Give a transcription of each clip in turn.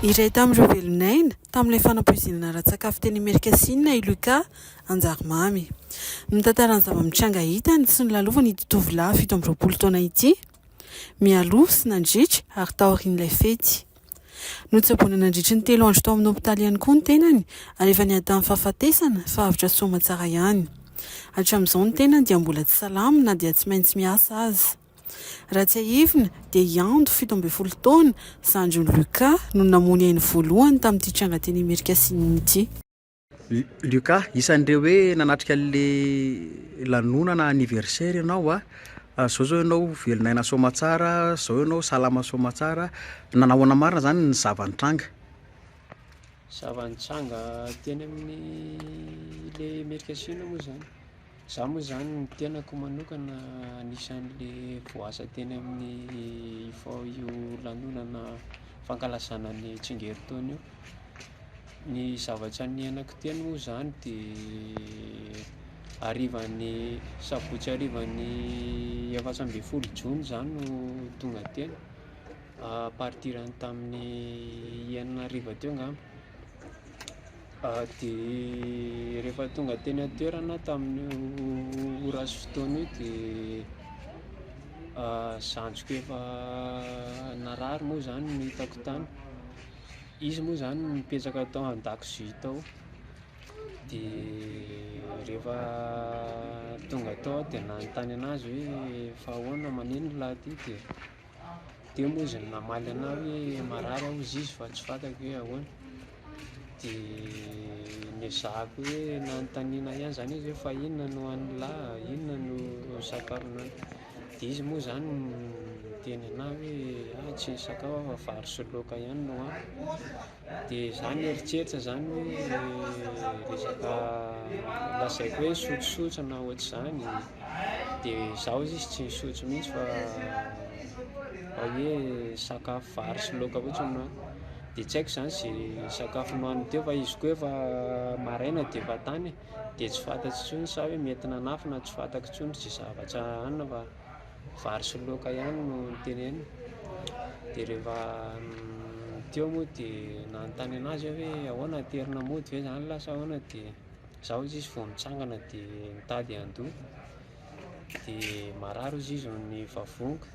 Iray tamin'ireo velonaina tamin'ilay fanampoizinana ratsakafo teny Amerikasinina i Luka Anjarimamy. Mitantara ny zava-mitranga hitany sy ny lalovany ity tovolahy 17 taona ity, mialoha sy nandritra ary tao aorian'ilay fety. Notsaboina nandritra ny 3 andro tao amin'ny hopitaly ihany koa ny tenany ary efa niadan'ny fahafatesana fa avitra soma tsara ihany. Hatramin'izao ny tenany dia mbola tsy salama na dia tsy maintsy miasa azy. Raha tsy ahivina dia iando 17 taona Sandriny Luka no namony ainy voalohany tamin'ity tranga teny Amerikasinina ity. Luka, isan'ireo hoe nanatrika an'ilay lanonana anniversaire ianao zao zao ianao velonaina somatsara, zao ianao salama somatsara, nanao marina zany ny zava-nitranga. Zava-nitranga teny amin'ny le Amerikasinina moa zany. Zaho moa zany ny tenako manokana anisan'le voasa teny amin'ny io lanonana fankalazana ny tsingeritaona io. Ny zavatra niainako teny moa zany dia arivan'ny sabotsy arivan'ny 14 Jona zany no tonga teny, partirany tamin'ny 9 teo ngamba. Dia rehefa tonga teny an-toerana tamin'ny orasy fotoana io dia zandriko efa narary moa zany no hitako tany. Izy moa zany mipetraka tao an-dakozia tao, dia rehefa tonga tao dia nanontany anazy hoe fa ahoana manino lahy ty, dia moa izy namaly anahy hoe marary aho izy fa tsy fantako hoe ahoana. Dia niezahako hoe nanontaniana ihany zany izy hoe fa inona no han'ny lahy, inona no sakafonao. Dia izy moa zany teny anahy hoe tsy nisakafo aho fa vary sy laoka ihany no hohaniko. Dia izaho nieritreritra zany hoe resaka lazaiko hoe sotrosotro na ohatr'izany, dia izaho izy tsy nisotro mihitsy fa hoe sakafo vary sy laoka fotsiny no hohaniko. Dia tsy haiko zany izay sakafo nohaniny teo fa izy koa efa maraina dia efa tany, dia tsy fantatro intsony sa hoe mety nanafy na tsy fantako intsony izay zavatra hanina fa vary sy laoka ihany no noteneniny. Dia rehefa teo moa dia nanontany anazy hoe ahoana terina mody ve zany lahy sa ahoana, dia izaho izy vao mitsangana dia nitady andoha, dia marary izy vao nivavoniko,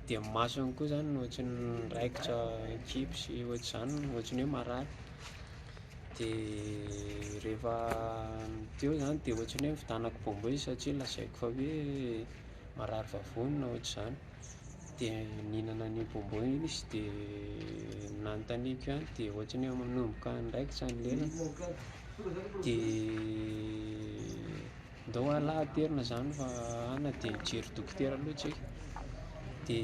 dia ny masony koa zany no ohatry ny niraikitra kipy sy ohatr'izany, ohatry ny hoe marary. Dia rehefa teo zany dia ohatry ny hoe nividanako bonbon izy satria lazaiko fa hoe marary vavony na ohatr'izany. Dia nihinana ny bonbon iny izy dia nanontaniako ihany dia ohatry ny hoe manomboka niraikitra ny lelany. Dia ndao alahy terina zany fa ana dia mijery dokotera aloha tsika. Dia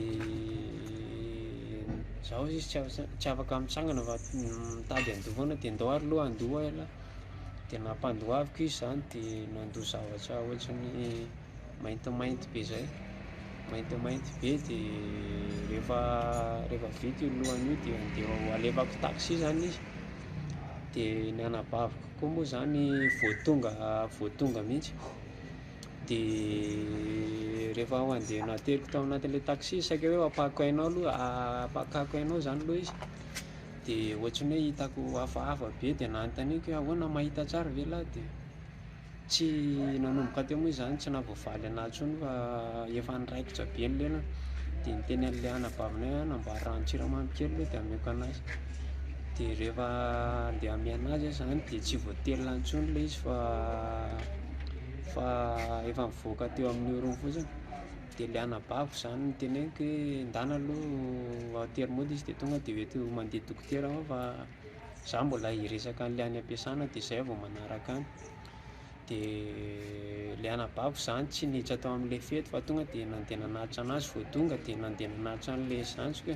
izaho izy tsy afaka mitsangana fa mitady andoha foana, dia ndao aloha andoha ela. Dia nampandohaviko izy zany dia nandoha zavatra ohatry ny maintimainty be zay, maintimainty be. Dia rehefa vita io lohan'io dia andeha alefako taxi zany izy. Dia ny anabaviko koa moa zany voatonga mihitsy. Dia rehefa ho andeha nateriko tao anatin'ilay taxi saika hoe apakako ainao zany aloha izy. Dia ohatry ny hoe hitako hafahafa be dia nanontaniako hoe ahoana mahita tsara ve lahy, dia tsy nanomboka teo moa izy zany tsy nahavoavaly anahy intsony fa efa niraikitra be ny lelany. Dia niteny an'ilay anabaviny hoe anambara rano-tsiramamy kely aloha dia ameko anazy. Dia rehefa andeha ame anazy aho zany dia tsy voatelina intsony ilay izy fa efa mivoaka teo amin'ny orony fotsiny. Dia ilay anabaviko zany niteneniko hoe ndana aloha atery-mody izy dia tonga dia hoeto mandeha dokotera aho fa izaho mbola hiresaka an'ilay any am-piasana dia izay vao manaraka any. Dia ilay anabaviko zany tsy niditra tao amin'ilay fety fa tonga dia nandeha nanatitra anazy vao tonga dia nandeha nanatitra an'ilay zandriko.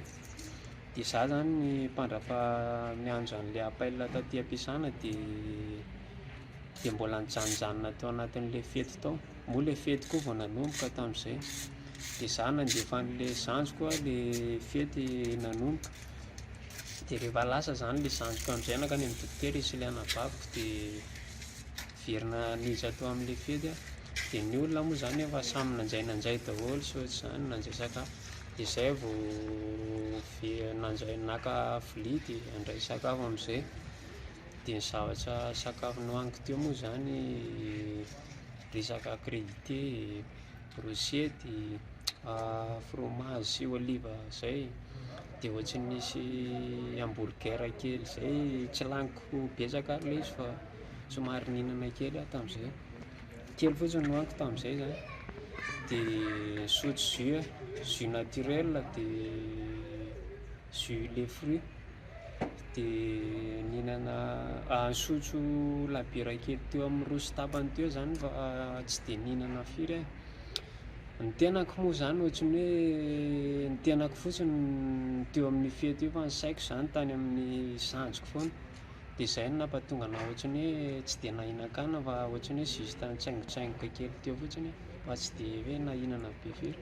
Dia izaho zany ny mpandrafa miandry an'ilay appel taty am-piasana dia mbola nijanonjanona tao anatin'ilay fety tao. Moa ilay fety koa vao nanomboka tamin'izay. Dia izaho nandefa an'ilay zandriko ilay fety nanomboka. Dia rehefa lasa zany ilay zandriko amin'izay nakany amin'ny dokotera izy sy ilay anabaviko dia verina niditra tao amin'ilay fety. Dia ny olona moa zany efa samy nandray daholo sy ohatr'izany nandray sakafo. dia izay vao nanjay naka vilia dia andray sakafo amin'izay. Dia ny zavatra sakafo nohaniko teo moa zany resaka crédité, brochety, fromage sy oliva zay. Dia ohatry nisy hamburger kely zay, tsy laniko betsaka ilay izy fa somary nihinana kely aho tamin'izay, kely fotsiny nohaniko tamin'izay zany. Dia sotro jus naturel, dia jus les fruits. Dia nihinana sotro labiera kely teo amin'ny roa sy tapany teo zany fa tsy dia nihinana firy aho. Ny tenako moa zany ohatrany hoe ny tenako fotsiny teo amin'ny fety io, fa ny saiko zany tany amin'ny sanjiko foana. Dia izay no nampahatonga anahy ohatrany hoe tsy dia nahinan-kanina fa ohatrany hoe juste nitsaingotsaingoka kely teo fotsiny fa tsy dia hoe nahinana be firy.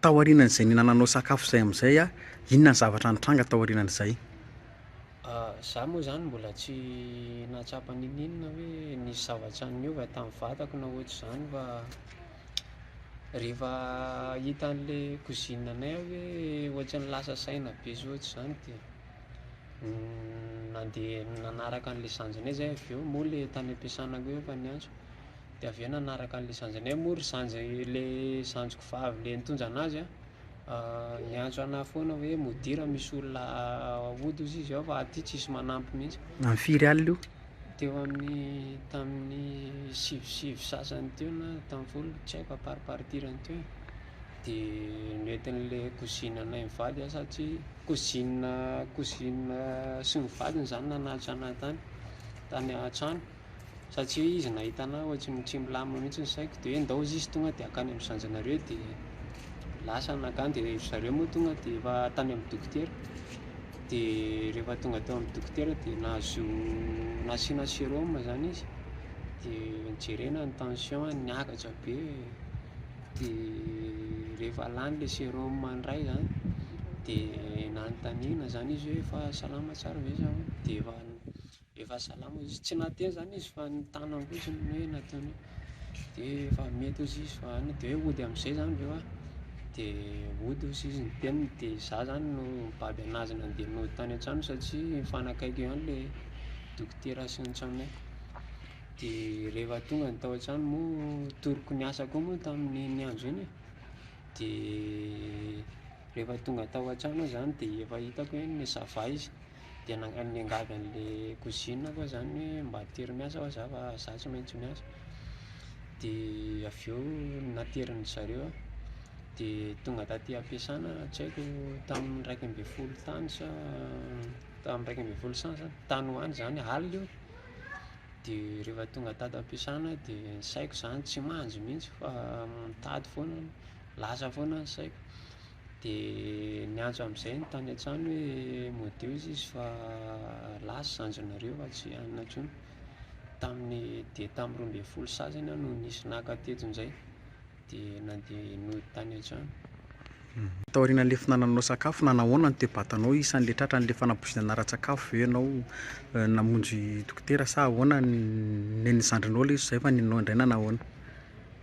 Tao aorianan'izay nihinananao sakafo izay amin'izay a, inona ny zavatra nitranga tao aorianan'izay? Zaho moa zany mbola tsy nahatsapa ninina hoe nisy zavatra niova tamin'ny vatako na ohatry izany, fa rehefa hita an'ilay cousine anay aho hoe ohatran'ny lasa saina be sy ohatry izany dia nandeha nanaraka an'ilay sanjanay zay. Avy eo moa ilay tany ampiasanako eo efa niantso, dia avy eo nanaraka an'ilay sanjanay. Moa ry ilay sanjiko vavy ilay nitondra anazy niantso anahy foana hoe modira misy olona hody hozy izy ao fa aty tsisy manampy mihitsy. Amin'ny firy alina io? Teo tamin'ny sivy sasany teo na tamin'ny folo, tsy haiko aparipartirany teo. Dia noentin'ilay cousine anay mivady satria cousine sy ny vadiny zany nanalitra anahy tany an-trano, satria izy nahita anahy ohatry tsy milamina mihitsy ny saiko. Dia hoe ndao izy tonga dia akany amin'ny sanjanareo, dia lasa nakany. Dia zareo moa tonga dia efa tany amin'ny dokotera. Dia rehefa tonga teo amin'ny dokotera dia nasiana sérum zany izy. Dia nijerena ny tension niakatra be. Dia rehefa lany ilay sérum iray zany dia nanontaniana zany izy hoe efa salama tsara ve zaho. Dia efa salama izy, tsy nateny zany izy fa ny tanany fotsiny hoe nataony. Dia efa mety hozy izy fa dia hoe hody amin'izay zany ve hoa. Dia hody hozy izy ny teniny. Dia izaho zany no mibaby anazy nandeha nody tany an-trano satria mifanakaiky eo ihany ilay dokotera sy ny tranonay. Dia rehefa tonga ny tao an-trano moa toroko ny asa koa moa tamin'ny andro iny. Dia rehefa tonga tao an-trano zany dia efa hitako hoe niazava izy. Dia niangavy an'ilay cousine koa zany hoe mba tery miasa fa zaho tsy maintsy miasa. Dia avy eo nateriny zareo aho. Dia tonga taty am-piasana, tsy haiko tamin'ny 1 tany sa tamin'ny 1 tany ho any zany, alina io. Dia rehefa tonga taty am-piasana dia ny saiko zany tsy mandry mihitsy fa mitady foana, lasa foana ny saiko. Dia niantso amin'izay ny tany an-trano hoe modeo izy fa lasa sanjanareo fa tsy hanina intsony. Dia tamin'ny 12 sasany aho no nisy naka teton'izay. Dia nandeha nody tany an-trano. Tao aorianan'ilay fihinananao sakafo na nahoana ny toe-batanao isan'ilay tratran'ilay fanapoziana ara-tsakafo ve ianao namonjy dokotera sa ahoana ny zandrinao ilay izy izay fa nihinanao indray na nahoana?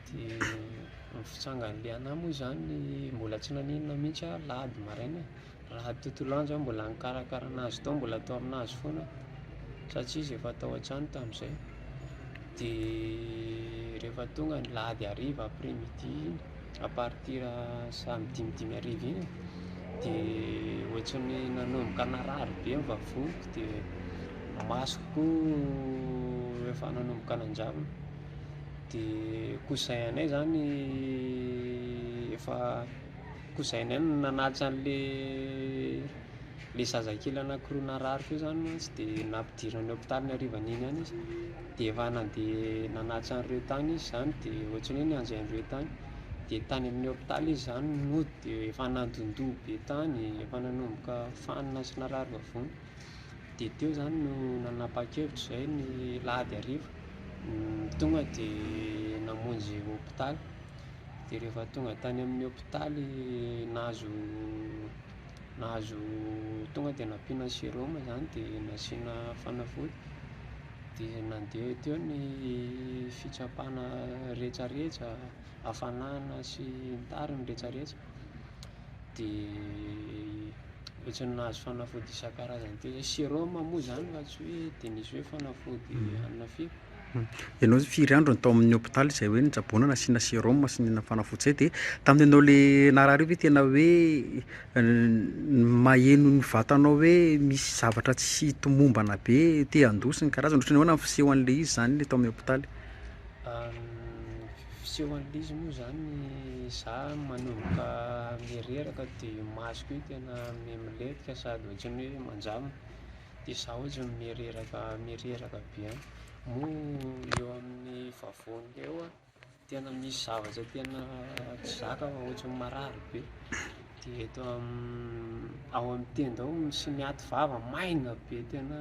Dia ny fitsangan'ilay anahy moa zany mbola tsy naninona mihitsy aho lahady maraina. Raha tontolo andro aho mbola nikarakara anazy tao, mbola tao aminazy foana satria izy efa tao an-trano tamin'izay. Dia rehefa tonga ny lahady hariva après-midi à partir samedi 5:30 iny, dia ohatran'ny nanomboka narary be ny vavoniko. Dia masoko koa efa nanomboka nanjavona. Dia kozainay zany efa kozainay no nanalitra an'ilay zazakely anankiroa narary koa zany mantsy. Dia nampidirany hôpitaly ny harivan'iny ihany izy. Dia efa nandeha nanalitra an'ireo tany izy zany. Dia ohatrany hoe nianjay an'ireo tany. Dia tany amin'ny hôpitaly izy zany nody. Dia efa nandondoha be tany, efa nanomboka fanina sy narary vavony. Dia teo zany no nanapa-kevitra izay ny lahady hariva tonga dia namonjy hôpitaly. Dia rehefa tonga tany amin'ny hôpitaly nahazo tonga dia nampiana sérum zany. Dia nasiana fanafody. Dia nandeha teo ny fitsapana rehetrarehetra, hafanana sy ny tariny rehetrarehetra. dia ohatrany nahazo fanafody isan-karazany teo zay siroma moa zany fa tsy hoe dia nisy hoe fanafody anina firy. Ianao firy andro no tao amin'ny hôpitaly zay hoe nitsaboana nasiana sérum sy nina fanafody zay dia tamin'ny ianao le narary io ve tena hoe maheno ny vatanao hoe misy zavatra tsy tomombana be te handosiny karazany ohatrany ahoana ny fiseho an'le izy zany le tao amin'ny hôpitaly? Fiseho an'le izy moa zany za manomboka miereraka dia masoko io tena miletika sady ohatrany hoe manjavona dia za ohatrany miereraka be any moa eo amin'ny vavony eo tena misy zavatra tena tsy zaka fa ohatrany marary be dia eto ao amin'ny tenda ao misy miaty vava maina be tena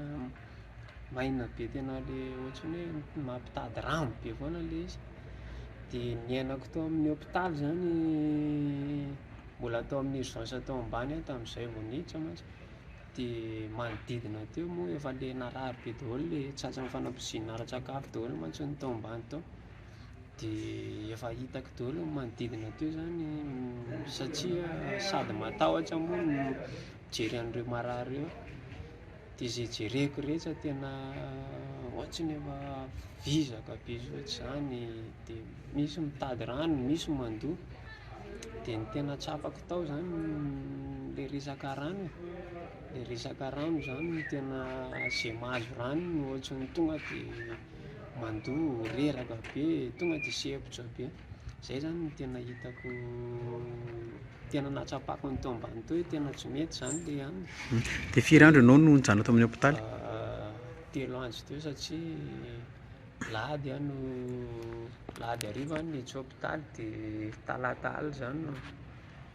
le ohatrany hoe mampitady rano be foana le izy. Dia niainako tao amin'ny hôpitaly zany mbola tao amin'ny urgence tao ambany aho tamin'izay vao niditra mantsy dia manodidina teo moa efa le narary be daholo le tratran'ny fanampozina ara-tsakafo daholo mantsy ny tao ambany tao dia efa hitako daholo ny manodidina teo zany satria sady matahotra moa no mijery an'ireo marary eo dia izay jereko rehetra tena ohatrany efa vizaka be ohatr'izany dia misy mitady rano misy mandoa dia ny tena tsapako tao zany le resaka rano zany no tena izay mahazo rano no ohatrany tonga dia mandoa reraka be tonga dia sepotra be zay zany no tena hitako tena natsapako ny tao ambany tao hoe tena tsy mety zany le any. Dia firy andro ianao no nijanona tao amin'ny hôpitaly? 3 andro teo satria lahady hariva niditra hôpitaly dia talata alina zany no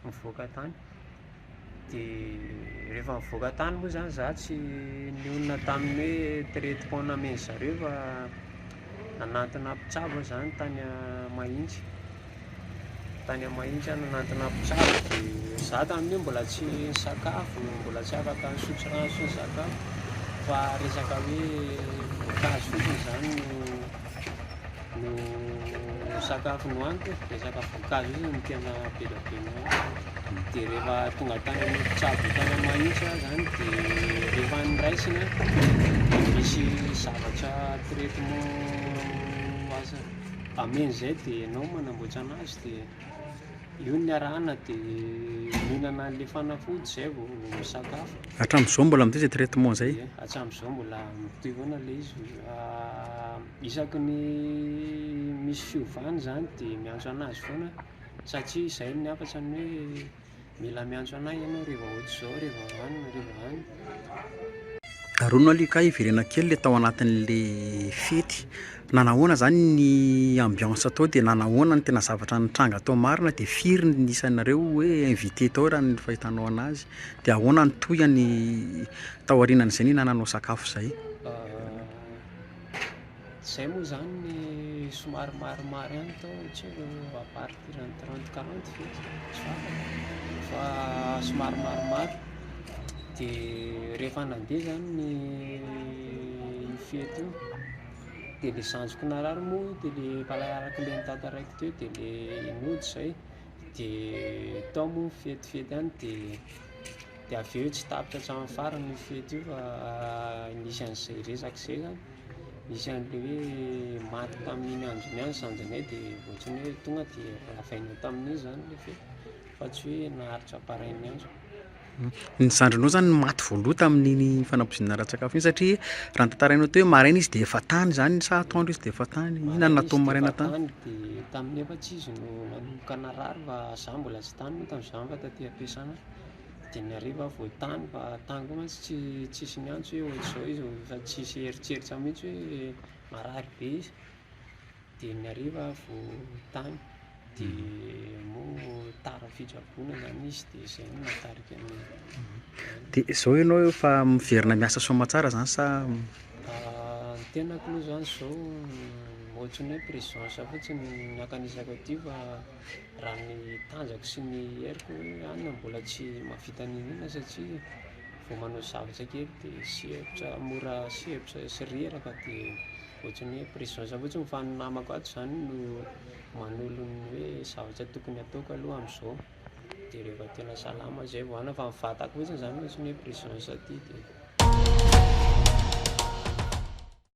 mivoaka tany dia rehefa mivoaka tany moa zany za tsy nionona tamin'ny hoe traitement namen'ny zareo fa nanantona mpitsabo zany tany Mahitsy nanantona mpitsabo dia za tamin'io mbola tsy sakafo mbola tsy afaka nisotro rano sy ny sakafo fa resaka hoe voankazo fotsiny zany no sakafo nohaniko resaka voankazo io no tena be dia be dia rehefa tonga tany amin'ny mpitsabo tany Mahitsy zany dia rehefa niraisina misy zavatra traitement aza ameny zay dia ianao manamboatra anazy dia io ny arahana dia mihinana an'le fanafody zay vao misakafo. Hatramin'izao mbola amin'izay zay traitement zay? Hatramin'izao mbola mitohy foana le izy isaky ny misy fiovany zany dia miantso anazy foana satria izay ny afatrany hoe mila miantso anahy ianao rehefa ohatr'izao rehefa any. Aronao alika iverena kely le tao anatin'le fety nanahoana zany ny ambiance tao dia nanahoana ny tena zavatra nitranga tao marina dia firy ny isanareo hoe invité tao raha ny fahitanao anazy dia ahoana ny tohany tao aorianan'izay ny nananao sakafo zay? Zay moa zany ny somary maromaro ihany tao tsy haiko à partir ny 30-40 fety tsy fantako fa somary maromaro dia rehefa nandeha zany ny fety io dia le sanjiko narary moa dia le araka le nitata raiky teo dia le nody zay dia tao moa fety any dia avy eo tsy tapitra hatramin'ny farany ny fety io fa nisy an'izay resaka izay zany nisy an'le hoe maty tamin'iny androny any sanjanay dia ohatrany hoe tonga dia ravaina tamin'iny zany le fety fa tsy hoe naharitra parainy andro. Ny zandrinao zany maty voaloha tamin'iny fanampoizina ara-tsakafo iny satria raha ny tantarainao teo hoe maraina izy dia efa tany zany sa atoandro izy dia efa tany inona no nataony maraina tany? Dia tamin'ny efatsy izy no nanomboka narary fa za mbola tsy tany moa tamin'izany fa taty am-piasana dia ny hariva vao tany fa tany koa mantsy tsisy miantso hoe ohatr'izao izy fa tsisy eritseritra mihitsy hoe marary be izy dia ny hariva vao tany dia moa tara fitraboana zany izy dia izay no natarika ny. Dia izao ianao efa miverina miasa soamantsara zany sa? Ny tenako aloha zany izao ohatrany hoe présidence fotsiny nakanisako aty fa raha ny tanjako sy ny heriko hoe anina mbola tsy mahavita ninina satria vao manao zavatra kely dia sepotra mora sepotra sy reraka dia ohatrany hoe présidence fotsiny fa ny namako ato zany no manolo ny hoe zavatra tokony ataoko aloha amin'izao dia rehefa tena salama zay vao ana fa mivatako fotsiny zany hoe tsy hoe prison saty dia